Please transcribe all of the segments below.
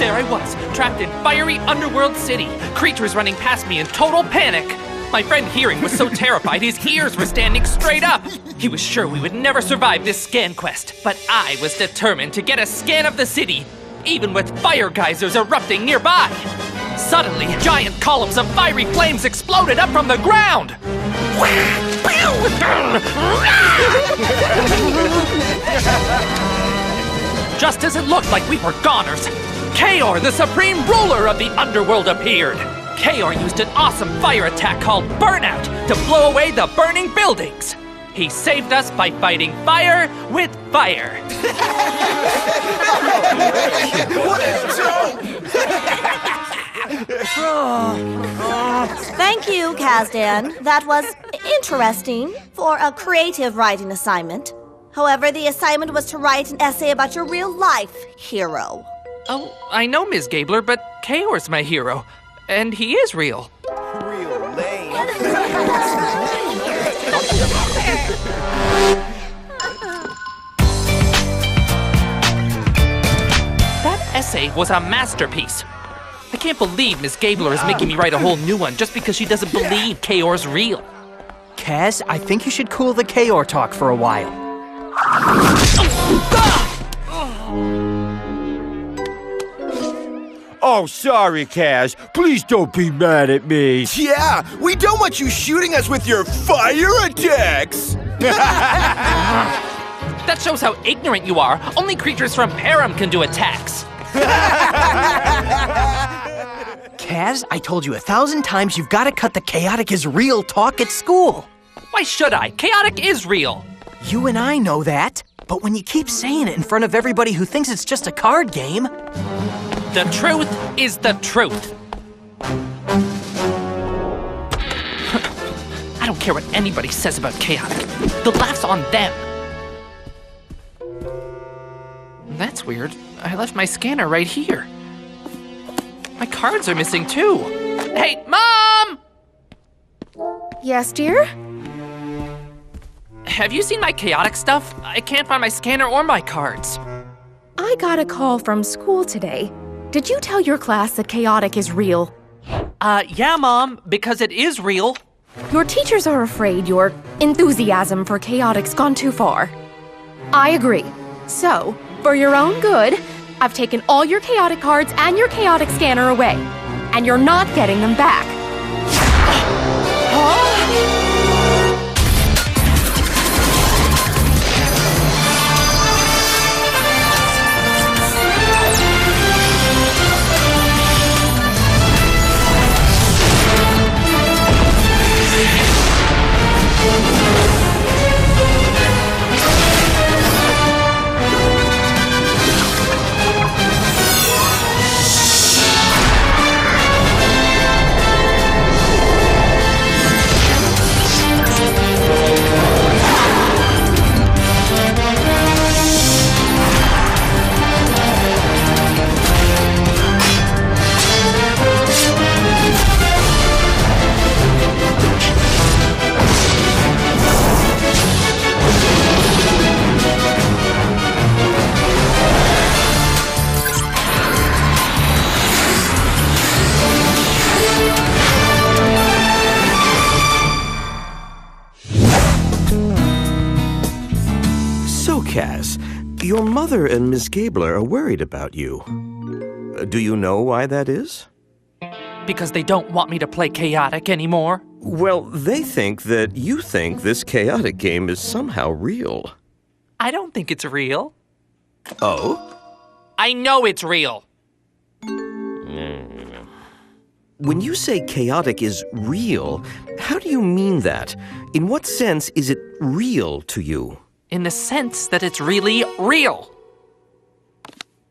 There I was, trapped in fiery underworld city. Creatures running past me in total panic. My friend Hearing was so terrified his ears were standing straight up. He was sure we would never survive this scan quest, but I was determined to get a scan of the city, even with fire geysers erupting nearby. Suddenly, giant columns of fiery flames exploded up from the ground. Just as it looked like we were goners, Kaor, the supreme ruler of the underworld, appeared. Kaor used an awesome fire attack called Burnout to blow away the burning buildings. He saved us by fighting fire with fire. Thank you, Kazdan. That was interesting for a creative writing assignment. However, the assignment was to write an essay about your real-life hero. Oh, I know, Ms. Gabler, but Kaor's my hero. And he is real. Real lame. That essay was a masterpiece. I can't believe Ms. Gabler is making me write a whole new one just because she doesn't believe Kaor's real. Kaz, I think you should cool the Kaor talk for a while. Oh, sorry, Kaz. Please don't be mad at me. Yeah, we don't want you shooting us with your fire attacks. That shows how ignorant you are. Only creatures from Param can do attacks. Kaz, I told you 1,000 times you've got to cut the chaotic is real talk at school. Why should I? Chaotic is real. You and I know that, but when you keep saying it in front of everybody who thinks it's just a card game... The truth is the truth. I don't care what anybody says about chaotic. The laugh's on them. That's weird. I left my scanner right here. My cards are missing too. Hey, Mom! Yes, dear? Have you seen my chaotic stuff? I can't find my scanner or my cards. I got a call from school today. Did you tell your class that chaotic is real? Yeah, Mom, because it is real. Your teachers are afraid your enthusiasm for chaotic's gone too far. I agree. So, for your own good, I've taken all your chaotic cards and your chaotic scanner away. And you're not getting them back. Kaz, your mother and Miss Gabler are worried about you. Do you know why that is? Because they don't want me to play chaotic anymore. Well, they think that you think this chaotic game is somehow real. I don't think it's real. Oh? I know it's real. When you say chaotic is real, how do you mean that? In what sense is it real to you? In the sense that it's really real.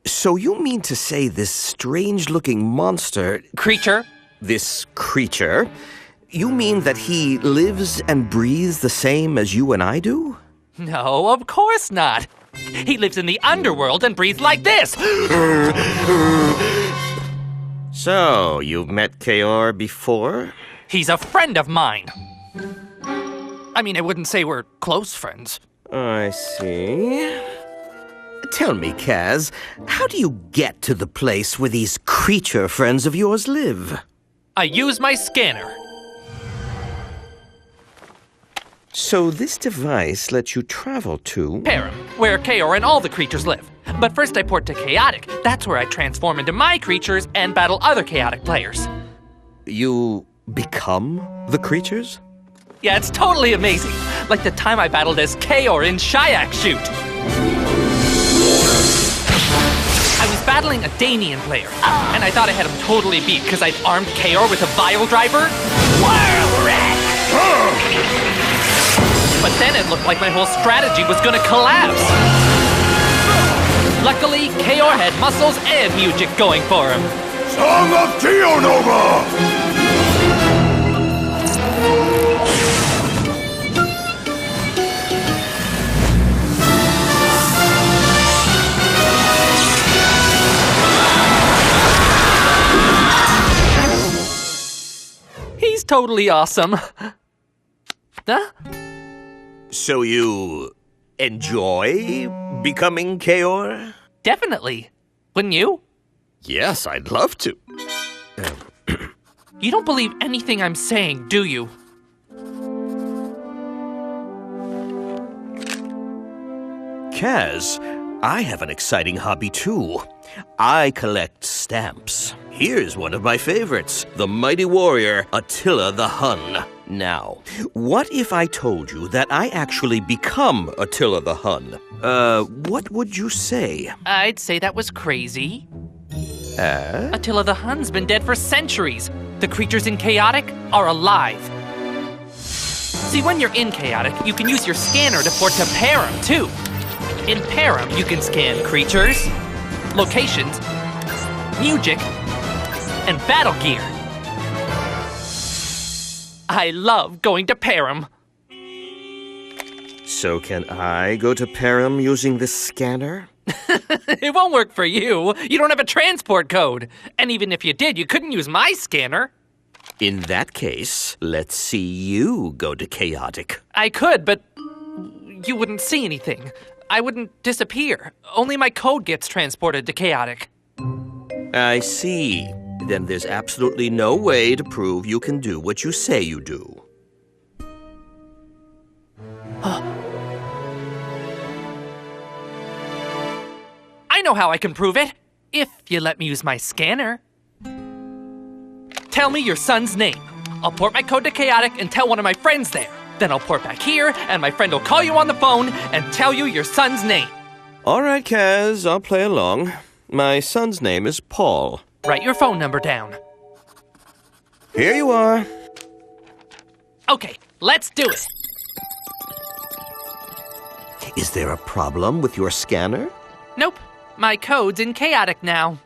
So you mean to say this strange-looking monster... Creature? This creature? You mean that he lives and breathes the same as you and I do? No, of course not. He lives in the underworld and breathes like this. So, you've met Kaor before? He's a friend of mine. I mean, I wouldn't say we're close friends. I see. Tell me, Kaz, how do you get to the place where these creature friends of yours live? I use my scanner. So this device lets you travel to... Param, where Kaor and all the creatures live. But first I port to Chaotic. That's where I transform into my creatures and battle other Chaotic players. You become the creatures? Yeah, it's totally amazing. Like the time I battled as Kaor in Shayak Shoot. I was battling a Danian player, and I thought I had him totally beat because I'd armed Kaor with a Vile Driver. World Wreck! But then it looked like my whole strategy was gonna collapse. Luckily, Kaor had muscles and music going for him. Song of Geonova! He's totally awesome. Huh? So you enjoy becoming Kaor? Definitely. Wouldn't you? Yes, I'd love to. You don't believe anything I'm saying, do you? Kaz, I have an exciting hobby too. I collect stamps. Here's one of my favorites, the mighty warrior Attila the Hun. Now, what if I told you that I actually become Attila the Hun? What would you say? I'd say that was crazy. Attila the Hun's been dead for centuries. The creatures in Chaotic are alive. See, when you're in Chaotic, you can use your scanner to port to Param, too. In Param, you can scan creatures, locations, music, and battle gear. I love going to Param. So can I go to Param using this scanner? It won't work for you. You don't have a transport code. And even if you did, you couldn't use my scanner. In that case, let's see you go to Chaotic. I could, but you wouldn't see anything. I wouldn't disappear. Only my code gets transported to Chaotic. I see. Then there's absolutely no way to prove you can do what you say you do. I know how I can prove it, if you let me use my scanner. Tell me your son's name. I'll port my code to Chaotic and tell one of my friends there. Then I'll port back here, and my friend will call you on the phone and tell you your son's name. All right, Kaz, I'll play along. My son's name is Paul. Write your phone number down. Here you are. Okay, let's do it. Is there a problem with your scanner? Nope, my code's in Chaotic now.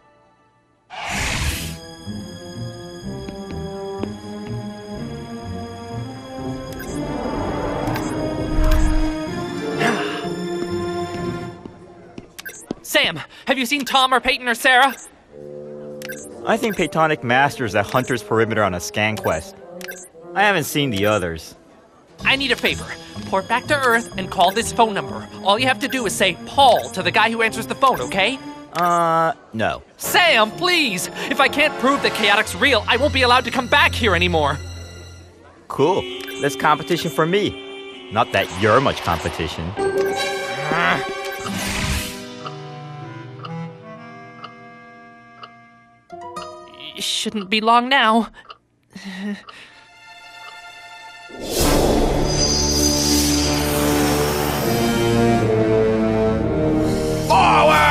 Sam, have you seen Tom or Peyton or Sarah? I think Peytonic masters the Hunter's Perimeter on a scan quest. I haven't seen the others. I need a favor. Port back to Earth and call this phone number. All you have to do is say Paul to the guy who answers the phone, okay? No. Sam, please! If I can't prove that Chaotic's real, I won't be allowed to come back here anymore. Cool. That's competition for me. Not that you're much competition. Shouldn't be long now. Forward!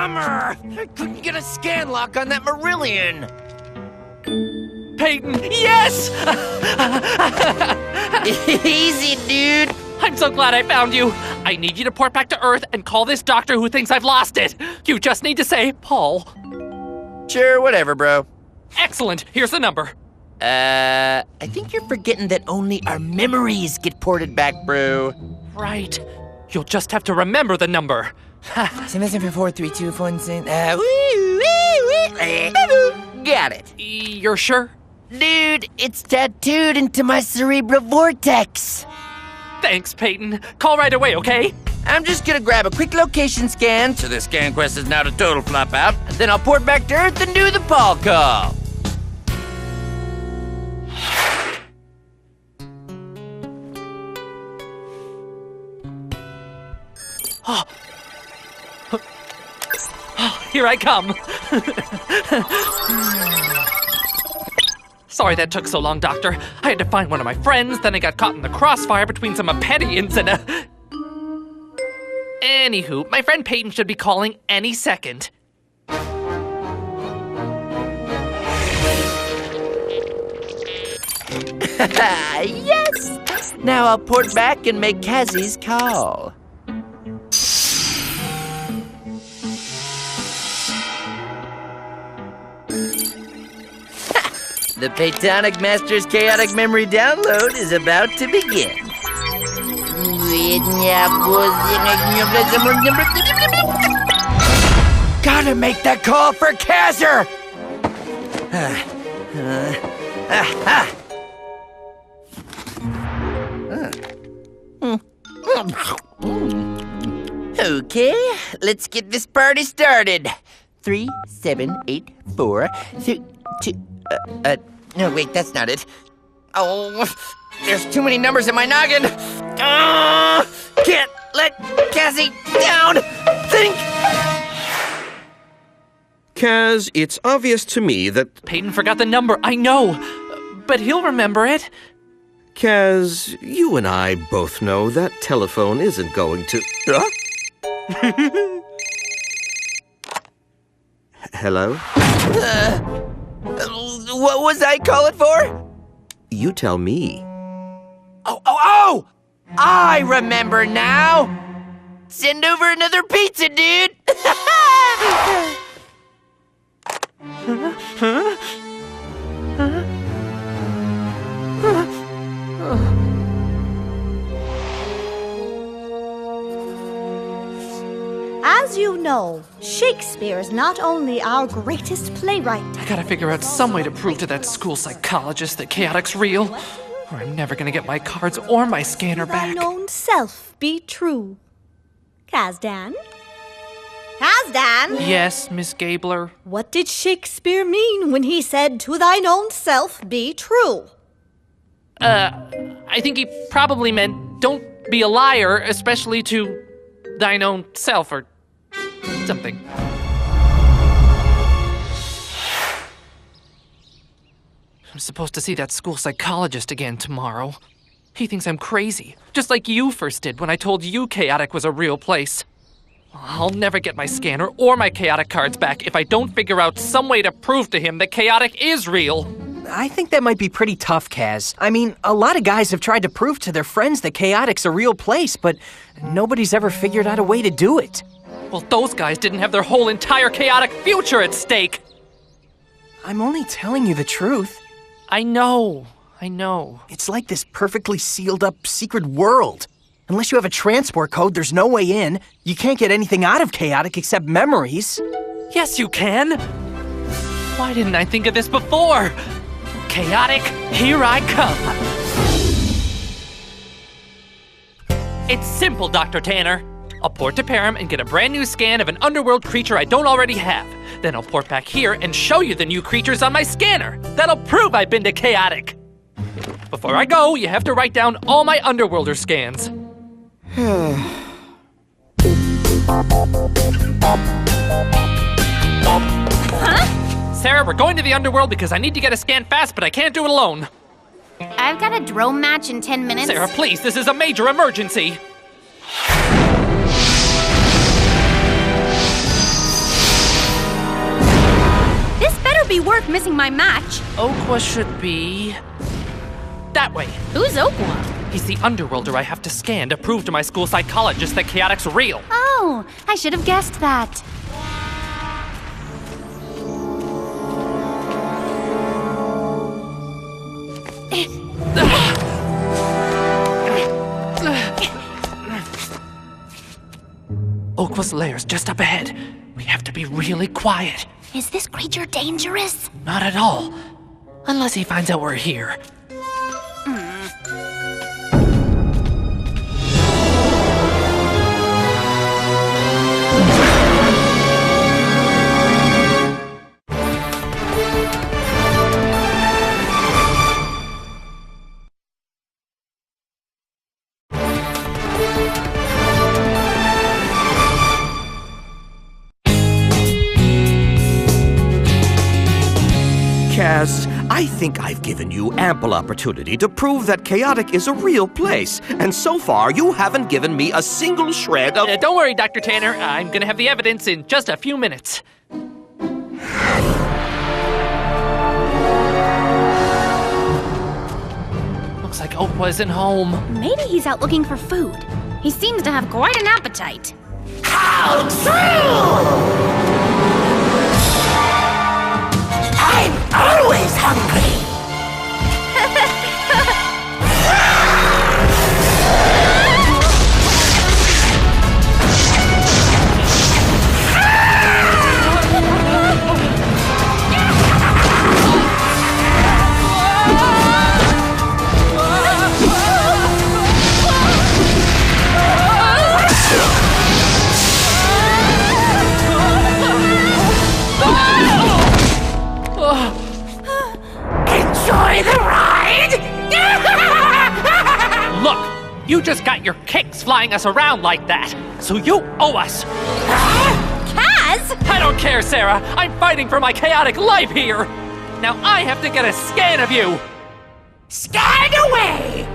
Bummer! I couldn't get a scan lock on that Marillion. Peyton, yes! Easy, dude. I'm so glad I found you. I need you to port back to Earth and call this doctor who thinks I've lost it. You just need to say, Paul. Sure, whatever, bro. Excellent. Here's the number. I think you're forgetting that only our memories get ported back, bro. Right. You'll just have to remember the number. 7743217. Got it. You're sure? Dude, it's tattooed into my cerebral vortex. Thanks, Peyton. Call right away, okay? I'm just gonna grab a quick location scan, so this scan quest is now a total flop out, and then I'll port back to Earth and do the Paul call. Here I come. Sorry that took so long, Doctor. I had to find one of my friends, then I got caught in the crossfire between some Apedians and a... Anywho, my friend Peyton should be calling any second. Yes! Now I'll port back and make Kazzy's call. The Peytonic Master's Chaotic Memory download is about to begin. Gotta make that call for Kazzer! Okay, let's get this party started. 3, 7, 8, 4, 2, no, wait, that's not it. Oh, there's too many numbers in my noggin. Can't let Cassie down. Think. Kaz, it's obvious to me that... Peyton forgot the number, I know. But he'll remember it. Kaz, you and I both know that telephone isn't going to... Hello? What was I calling for? You tell me. Oh! I remember now. Send over another pizza, dude. As you know, Shakespeare is not only our greatest playwright. I gotta figure out some way to prove to that school psychologist that Chaotic's real, or I'm never gonna get my cards or my scanner back. Thine own self be true. Kazdan? Kazdan? Yes, Miss Gabler. What did Shakespeare mean when he said, to thine own self be true? I think he probably meant, don't be a liar, especially to thine own self, or something. I'm supposed to see that school psychologist again tomorrow. He thinks I'm crazy, just like you first did when I told you Chaotic was a real place. I'll never get my scanner or my Chaotic cards back if I don't figure out some way to prove to him that Chaotic is real. I think that might be pretty tough, Kaz. I mean, a lot of guys have tried to prove to their friends that Chaotic's a real place, but nobody's ever figured out a way to do it. Well, those guys didn't have their whole entire Chaotic future at stake. I'm only telling you the truth. I know. It's like this perfectly sealed up secret world. Unless you have a transport code, there's no way in. You can't get anything out of Chaotic except memories. Yes, you can. Why didn't I think of this before? Chaotic, here I come. It's simple, Dr. Tanner. I'll port to Param and get a brand new scan of an underworld creature I don't already have. Then I'll port back here and show you the new creatures on my scanner. That'll prove I've been to Chaotic. Before I go, you have to write down all my Underworlder scans. Huh? Sarah, we're going to the Underworld because I need to get a scan fast, but I can't do it alone. I've got a drone match in 10 minutes. Sarah, please, this is a major emergency. worth missing my match. Okwa should be... that way. Who's Okwa? He's the underworlder I have to scan to prove to my school psychologist that Chaotic's real. Oh, I should have guessed that. Okwa's lair's just up ahead. We have to be really quiet. Is this creature dangerous? Not at all. Unless he finds out we're here. Kaz, I think I've given you ample opportunity to prove that Chaotic is a real place, and so far you haven't given me a single shred of... Don't worry, Dr. Tanner. I'm gonna have the evidence in just a few minutes. Looks like Okwa isn't home. Maybe he's out looking for food. He seems to have quite an appetite. How true! I'm always hungry! Enjoy the ride! Look! You just got your kicks flying us around like that, so you owe us! Kaz! I don't care, Sarah! I'm fighting for my chaotic life here! Now I have to get a scan of you! Scan away!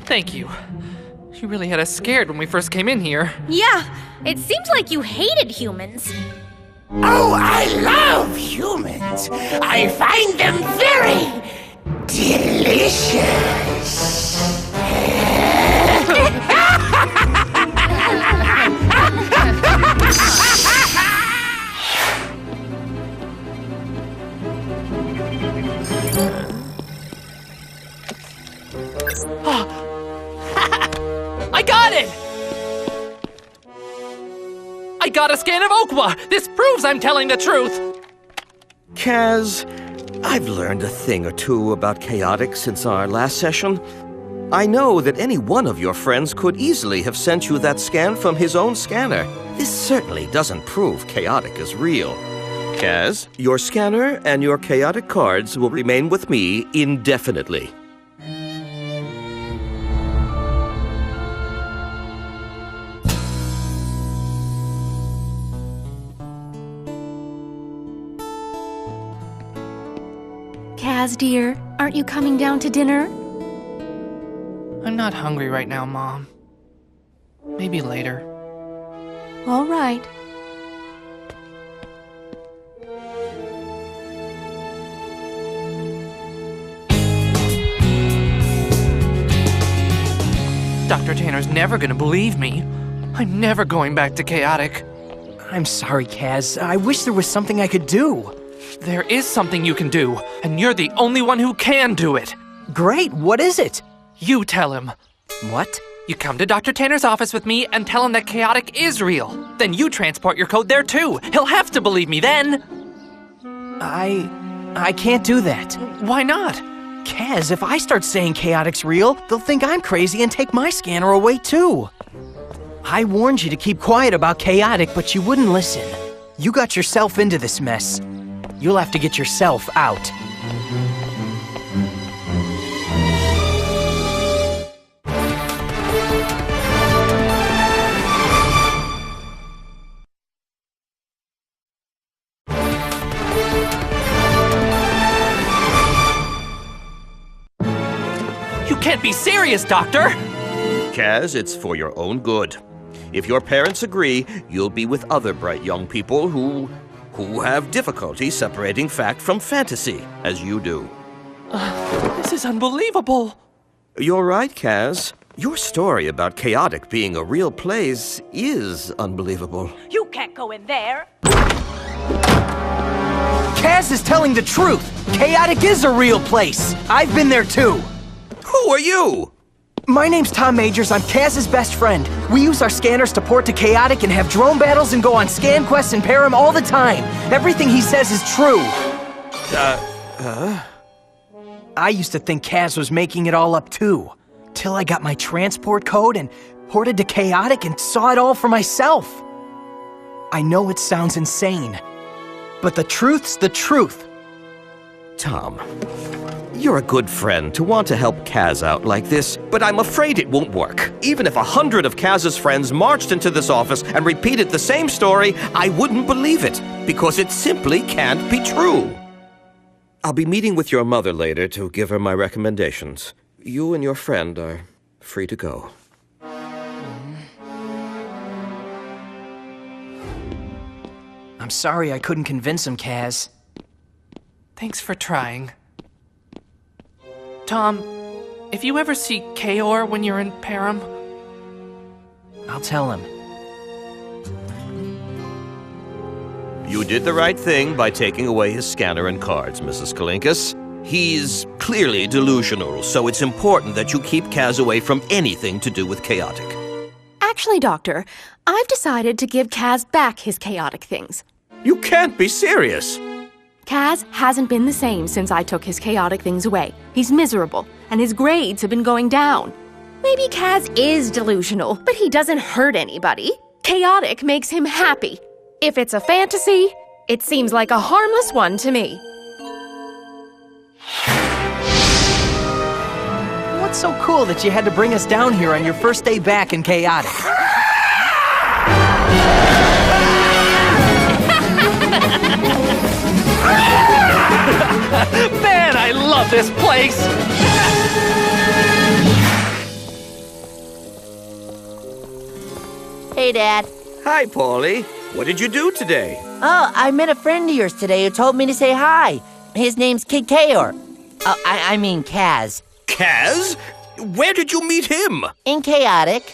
Thank you. You really had us scared when we first came in here. Yeah, it seems like you hated humans. Oh, I love humans. I find them very delicious. I got it! I got a scan of Okwa! This proves I'm telling the truth! Kaz, I've learned a thing or two about Chaotic since our last session. I know that any one of your friends could easily have sent you that scan from his own scanner. This certainly doesn't prove Chaotic is real. Kaz, your scanner and your Chaotic cards will remain with me indefinitely. Kaz, dear, aren't you coming down to dinner? I'm not hungry right now, Mom. Maybe later. All right. Dr. Tanner's never gonna believe me. I'm never going back to Chaotic. I'm sorry, Kaz. I wish there was something I could do. There is something you can do, and you're the only one who can do it. Great, what is it? You tell him. What? You come to Dr. Tanner's office with me and tell him that Chaotic is real. Then you transport your code there too. He'll have to believe me then. I can't do that. Why not? Kaz, if I start saying Chaotic's real, they'll think I'm crazy and take my scanner away too. I warned you to keep quiet about Chaotic, but you wouldn't listen. You got yourself into this mess. You'll have to get yourself out. You can't be serious, Doctor! Kaz, it's for your own good. If your parents agree, you'll be with other bright young people who have difficulty separating fact from fantasy, as you do. This is unbelievable. You're right, Kaz. Your story about Chaotic being a real place is unbelievable. You can't go in there. Kaz is telling the truth. Chaotic is a real place. I've been there too. Who are you? My name's Tom Majors. I'm Kaz's best friend. We use our scanners to port to Chaotic and have drone battles and go on scan quests and pair him all the time. Everything he says is true. I used to think Kaz was making it all up too. Till I got my transport code and ported to Chaotic and saw it all for myself. I know it sounds insane, but the truth's the truth. Tom, you're a good friend to want to help Kaz out like this, but I'm afraid it won't work. Even if 100 of Kaz's friends marched into this office and repeated the same story, I wouldn't believe it, because it simply can't be true. I'll be meeting with your mother later to give her my recommendations. You and your friend are free to go. I'm sorry I couldn't convince him, Kaz. Thanks for trying. Tom, if you ever see Kaor when you're in Param... I'll tell him. You did the right thing by taking away his scanner and cards, Mrs. Kalinkas. He's clearly delusional, so it's important that you keep Kaz away from anything to do with Chaotic. Actually, Doctor, I've decided to give Kaz back his chaotic things. You can't be serious! Kaz hasn't been the same since I took his chaotic things away. He's miserable, and his grades have been going down. Maybe Kaz is delusional, but he doesn't hurt anybody. Chaotic makes him happy. If it's a fantasy, it seems like a harmless one to me. What's so cool that you had to bring us down here on your first day back in Chaotic? Man, I love this place! Hey, Dad. Hi, Paulie. What did you do today? Oh, I met a friend of yours today who told me to say hi. His name's Kid Kaor. I mean Kaz. Kaz? Where did you meet him? In Chaotic.